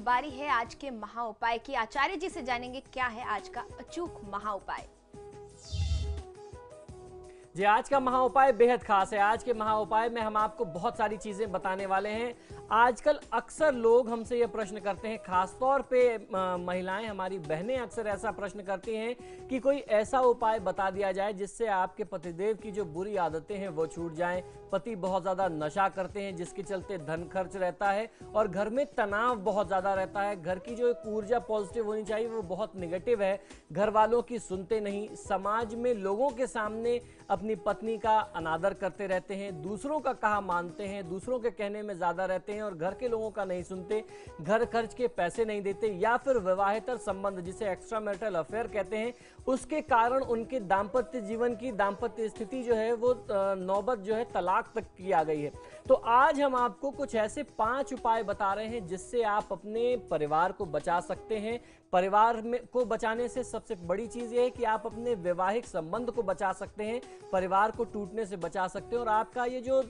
बारी है आज के महा उपाय की। आचार्य जी से जानेंगे क्या है आज का अचूक महा उपाय। जी, आज का महा उपाय बेहद खास है। आज के महा उपाय में हम आपको बहुत सारी चीजें बताने वाले हैं। आजकल अक्सर लोग हमसे ये प्रश्न करते हैं, खासतौर पे महिलाएं, हमारी बहनें अक्सर ऐसा प्रश्न करती हैं कि कोई ऐसा उपाय बता दिया जाए जिससे आपके पतिदेव की जो बुरी आदतें हैं वो छूट जाएं। पति बहुत ज़्यादा नशा करते हैं जिसके चलते धन खर्च रहता है और घर में तनाव बहुत ज़्यादा रहता है। घर की जो एक ऊर्जा पॉजिटिव होनी चाहिए वो बहुत निगेटिव है। घर वालों की सुनते नहीं, समाज में लोगों के सामने अपनी पत्नी का अनादर करते रहते हैं, दूसरों का कहा मानते हैं, दूसरों के कहने में ज़्यादा रहते हैं और घर के लोगों का नहीं सुनते, घर खर्च के पैसे नहीं देते, या फिर विवाहेतर संबंध जिसे एक्स्ट्रा मैरिटल अफेयर कहते हैं, उसके कारण उनके दाम्पत्य जीवन की दाम्पत्य स्थिति जो है वो नौबत जो है तलाक तक की आ गई है। तो आज हम आपको कुछ ऐसे 5 उपाय बता रहे हैं जिससे आप अपने परिवार को बचा सकते हैं। परिवार में को बचाने से सबसे बड़ी चीज ये है कि आप अपने वैवाहिक संबंध को बचा सकते हैं, परिवार को टूटने से बचा सकते हैं और आपका ये जो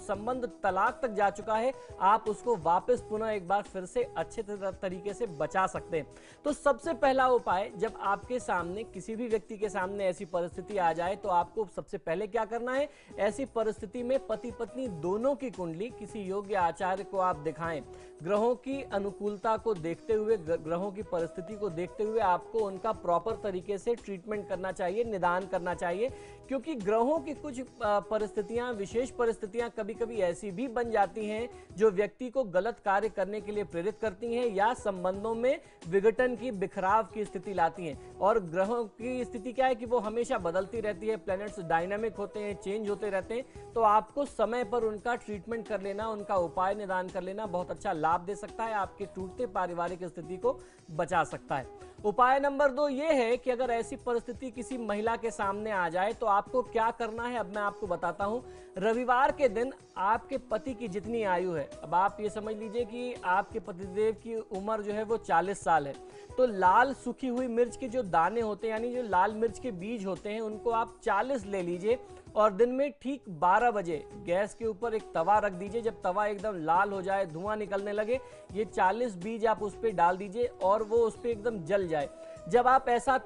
संबंध तलाक तक जा चुका है आप उसको वापस पुनः एक बार फिर से अच्छे तरीके से बचा सकते हैं। तो सबसे पहला उपाय, जब आपके सामने किसी भी व्यक्ति के सामने ऐसी परिस्थिति आ जाए तो आपको सबसे पहले क्या करना है, ऐसी परिस्थिति में पति पत्नी दोनों की कुंडली किसी योग्य आचार्य को आप दिखाएं। ग्रहों की अनुकूलता को देखते हुए, ग्रहों की परिस्थिति को देखते हुए आपको उनका प्रॉपर तरीके से ट्रीटमेंट करना चाहिए, निदान करना चाहिए, क्योंकि ग्रहों की कुछ परिस्थितियां, विशेष परिस्थितियां कभी कभी ऐसी भी बन जाती हैं जो व्यक्ति को गलत कार्य करने के लिए प्रेरित करती हैं या संबंधों में विघटन की, बिखराव की स्थिति लाती हैं। और ग्रहों की स्थिति क्या है कि वो हमेशा बदलती रहती है, प्लैनेट्स डायनामिक होते हैं, चेंज होते रहते हैं। तो आपको समय पर उनका ट्रीटमेंट कर लेना, उनका उपाय निदान कर लेना बहुत अच्छा लाभ दे सकता है, आपके टूटते पारिवारिक स्थिति को बचा सकता है। उपाय नंबर 2 ये है कि अगर ऐसी परिस्थिति किसी महिला के सामने आ जाए तो आपको क्या करना है, अब मैं आपको बताता हूं। रविवार के दिन आपके पति की जितनी आयु है, अब आप ये समझ लीजिए कि आपके पतिदेव की उम्र जो है वो 40 साल है, तो लाल सूखी हुई मिर्च के जो दाने होते हैं, यानी जो लाल मिर्च के बीज होते हैं, उनको आप 40 ले लीजिए और दिन में ठीक 12 बजे गैस के ऊपर एक तवा रख दीजिए। जब तवा एकदम लाल हो जाए, धुआं निकलने लगे, ये 40 बीज आप उस पर डाल दीजिए और वो उस पर एकदम जल जाए। जब आप ऐसा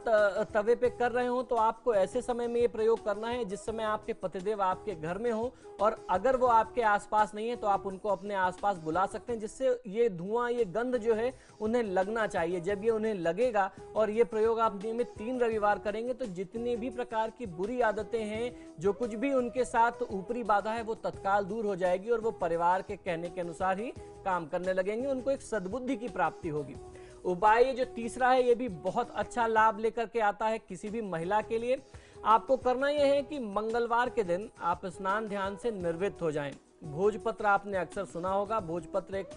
तवे पे कर रहे हो तो आपको ऐसे समय में ये प्रयोग करना है जिस समय आपके पतिदेव आपके घर में हो, और अगर वो आपके आसपास नहीं है तो आप उनको अपने आसपास बुला सकते हैं, जिससे ये धुआं, ये गंध जो है उन्हें लगना चाहिए। जब ये उन्हें लगेगा और ये प्रयोग आप नियमित 3 रविवार करेंगे तो जितनी भी प्रकार की बुरी आदतें हैं, जो कुछ भी उनके साथ ऊपरी बाधा है, वो तत्काल दूर हो जाएगी और वो परिवार के कहने के अनुसार ही काम करने लगेंगे, उनको एक सद्बुद्धि की प्राप्ति होगी। उपाय ये जो तीसरा है ये भी बहुत अच्छा लाभ लेकर के आता है किसी भी महिला के लिए। आपको करना यह है कि मंगलवार के दिन आप स्नान ध्यान से निर्वृत्त हो जाएं। भोजपत्र आपने अक्सर सुना होगा। भोजपत्र एक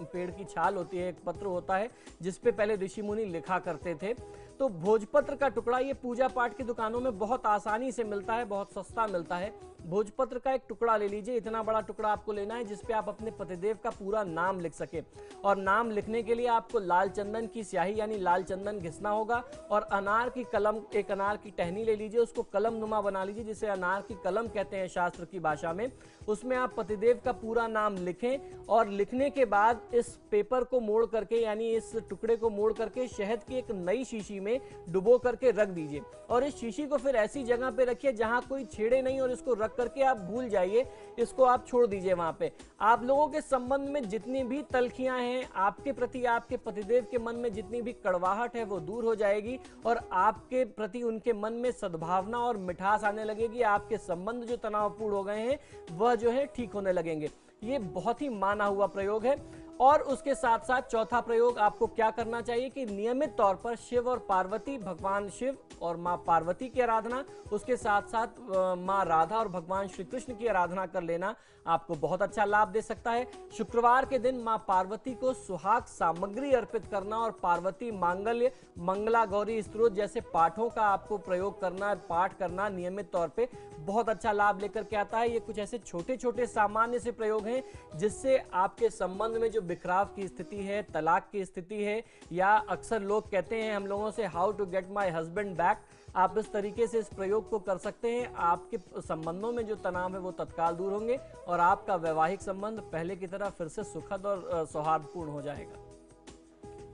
पेड़ की छाल होती है, एक पत्र होता है जिसपे पहले ऋषि मुनि लिखा करते थे। तो भोजपत्र का टुकड़ा ये पूजा पाठ की दुकानों में बहुत आसानी से मिलता है, बहुत सस्ता मिलता है। भोजपत्र का एक टुकड़ा ले लीजिए, इतना बड़ा टुकड़ा आपको लेना है जिसपे आप अपने पतिदेव का पूरा नाम लिख सके। और नाम लिखने के लिए आपको लाल चंदन की स्याही यानी लाल चंदन घिसना होगा और अनार की कलम, एक अनार की टहनी ले लीजिए, उसको कलम नुमा बना लीजिए, जिसे अनार की कलम कहते हैं शास्त्र की भाषा में। उसमें आप पतिदेव का पूरा नाम लिखें और लिखने के बाद इस पेपर को मोड़ करके, यानी इस टुकड़े को मोड़ करके शहद की एक नई शीशी में डुबो करके रख दीजिए। और इस शीशी को फिर ऐसी जगह पे रखिए जहां कोई छेड़े नहीं, और इसको रख करके आप भूल जाइए, इसको आप छोड़ दीजिए वहां पे। आप लोगों के संबंध में जितनी भी तलखियां हैं आपके प्रति, आपके पतिदेव के मन में जितनी भी कड़वाहट है वो दूर हो जाएगी और आपके प्रति उनके मन में सद्भावना और मिठास आने लगेगी। आपके संबंध जो तनावपूर्ण हो गए हैं वह जो है ठीक होने लगेंगे। ये बहुत ही माना हुआ प्रयोग है। और उसके साथ साथ चौथा प्रयोग आपको क्या करना चाहिए कि नियमित तौर पर शिव और पार्वती, भगवान शिव और मां पार्वती की आराधना, उसके साथ साथ मां राधा और भगवान श्री कृष्ण की आराधना कर लेना आपको बहुत अच्छा लाभ दे सकता है। शुक्रवार के दिन मां पार्वती को सुहाग सामग्री अर्पित करना और पार्वती मांगल्य, मंगला गौरी स्तोत्र जैसे पाठों का आपको प्रयोग करना, पाठ करना नियमित तौर पे बहुत अच्छा लाभ लेकर के आता है। ये कुछ ऐसे छोटे छोटे सामान्य से प्रयोग हैं जिससे आपके संबंध में जो बिखराव की स्थिति है, तलाक की स्थिति है, या अक्सर लोग कहते हैं हम लोगों से how to get my husband back, आप इस तरीके से इस प्रयोग को कर सकते हैं। आपके संबंधों में जो तनाव है वो तत्काल दूर होंगे और आपका वैवाहिक संबंध पहले की तरह फिर से सुखद और सौहार्दपूर्ण हो जाएगा।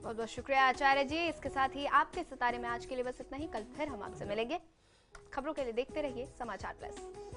बहुत बहुत शुक्रिया आचार्य जी। इसके साथ ही आपके सितारे में आज के लिए बस इतना ही। कल फिर हम आपसे मिलेंगे। खबरों के लिए देखते रहिए समाचार प्लस।